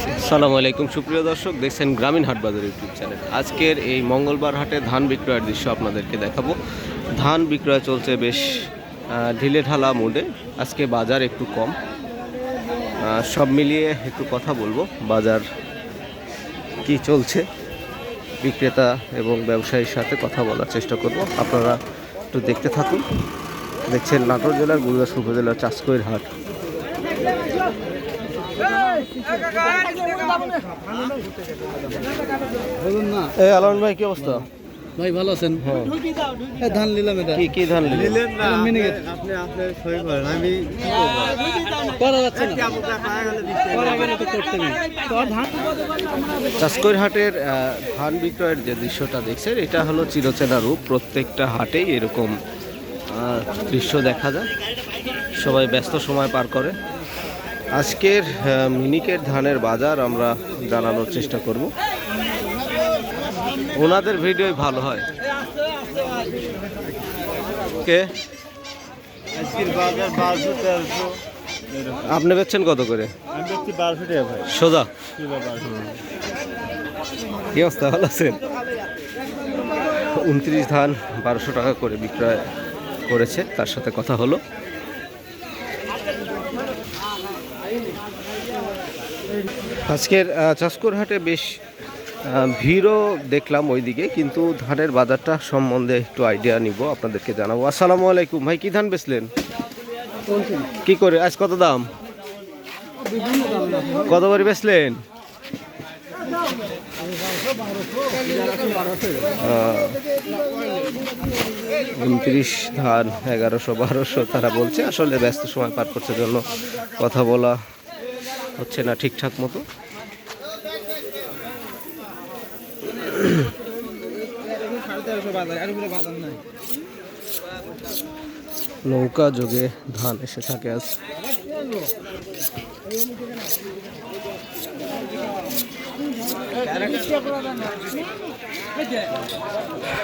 আসসালামু আলাইকুম সুপ্রিয় দর্শক, দেখছেন গ্রামীণ হাট বাজার ইউটিউব চ্যানেল। আজকের এই মঙ্গলবার হাটে ধান বিক্রয়ের দৃশ্য আপনাদেরকে দেখাবো। ধান বিক্রয় চলছে বেশ ঢিলে ঢালা মোডে। আজকে বাজার একটু কম, সব মিলিয়ে একটু কথা বলবো বাজার কি চলছে, বিক্রেতা এবং ব্যবসায়ীর সাথে কথা বলার চেষ্টা করব। আপনারা একটু দেখতে থাকুন। দেখছেন নাটোর জেলার গুরুদাসপুর উপজেলার চাষকৈর হাট। আলম ভাই, কি অবস্থা? ভাই ভালো আছেন? হ্যাঁ, ধান নিলাম। এটা কি ধান নিলেন? চাষকৈর হাটের ধান বিক্রয়ের যে দৃশ্যটা দেখছেন, এটা হলো চিরচেনা রূপ। প্রত্যেকটা হাটেই এরকম দৃশ্য দেখা যায়। সবাই ব্যস্ত সময় পার করে। আজকের মিনিকেট ধানের বাজার আমরা জানানোর চেষ্টা করব। ওনাদের ভিডিওই ভালো হয়। কে আপনি বেচছেন কত করে? সোজা কি অবস্থা, ভালো আছেন? 29 ধান 1200 টাকা করে বিক্রয় করেছে, তার সাথে কথা হলো। আজকের চাষকৈর হাটে বেশ ভিড়ও দেখলাম ওইদিকে, কিন্তু ধানের বাজারটা সম্বন্ধে একটু আইডিয়া নিব, আপনাদেরকে জানাবো। আসসালামু আলাইকুম ভাই, কি ধান বেচলেন? কি করে আজ কত দাম, কত করে বেচলেন? 29 ধান 1100-1200 তারা বলছে। আসলে ব্যস্ত সময় পার করছে জন্য কথা বলা হচ্ছে না ঠিকঠাক মতো। নৌকা যোগে ধান এসে থাকে আজ।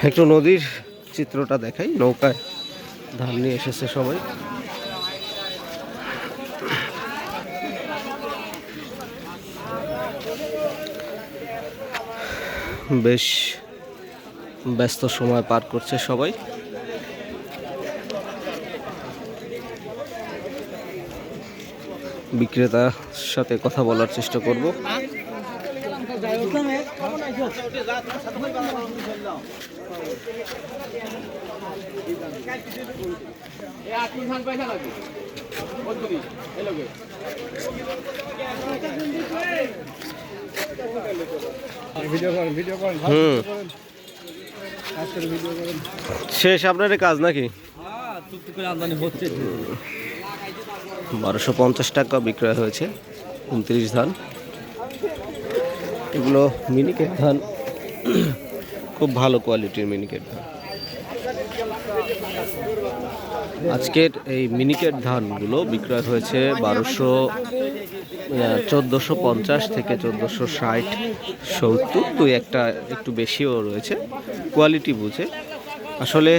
একটু নদীর চিত্রটা দেখাই। নৌকায় ধান নিয়ে এসেছে সবাই। বেশ ব্যস্ত সময় পার করছে সবাই। বিক্রেতার সাথে কথা বলার চেষ্টা করব। শেষ আপনার কাজ নাকি? 1250 টাকা বিক্রয় হয়েছে 29 ধান। এগুলো মিনিকেট ধান, খুব ভালো কোয়ালিটির মিনিকেট ধান। আজকের এই মিনিকেট ধানগুলো বিক্রয় হয়েছে 1450 থেকে 1460-70, দুই একটা একটু বেশিও রয়েছে, কোয়ালিটি বুঝে। আসলে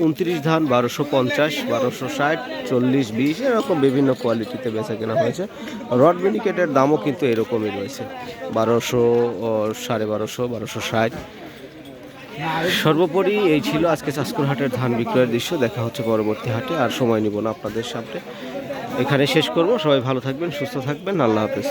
29 ধান 1250, 1260, 40-20 এরকম বিভিন্ন কোয়ালিটিতে বেচা কেনা হয়েছে। রড মিনিকেটের দামও কিন্তু এরকমই রয়েছে, 1200, 1250, 1260। সর্বোপরি এই ছিল আজকে চাষকৈর হাটের ধান বিক্রয়ের দৃশ্য। দেখা হচ্ছে পরবর্তী হাটে, আর সময় নিব না আপনাদের সামনে, এখানে শেষ করব। সবাই ভালো থাকবেন, সুস্থ থাকবেন, আল্লাহ হাফেজ।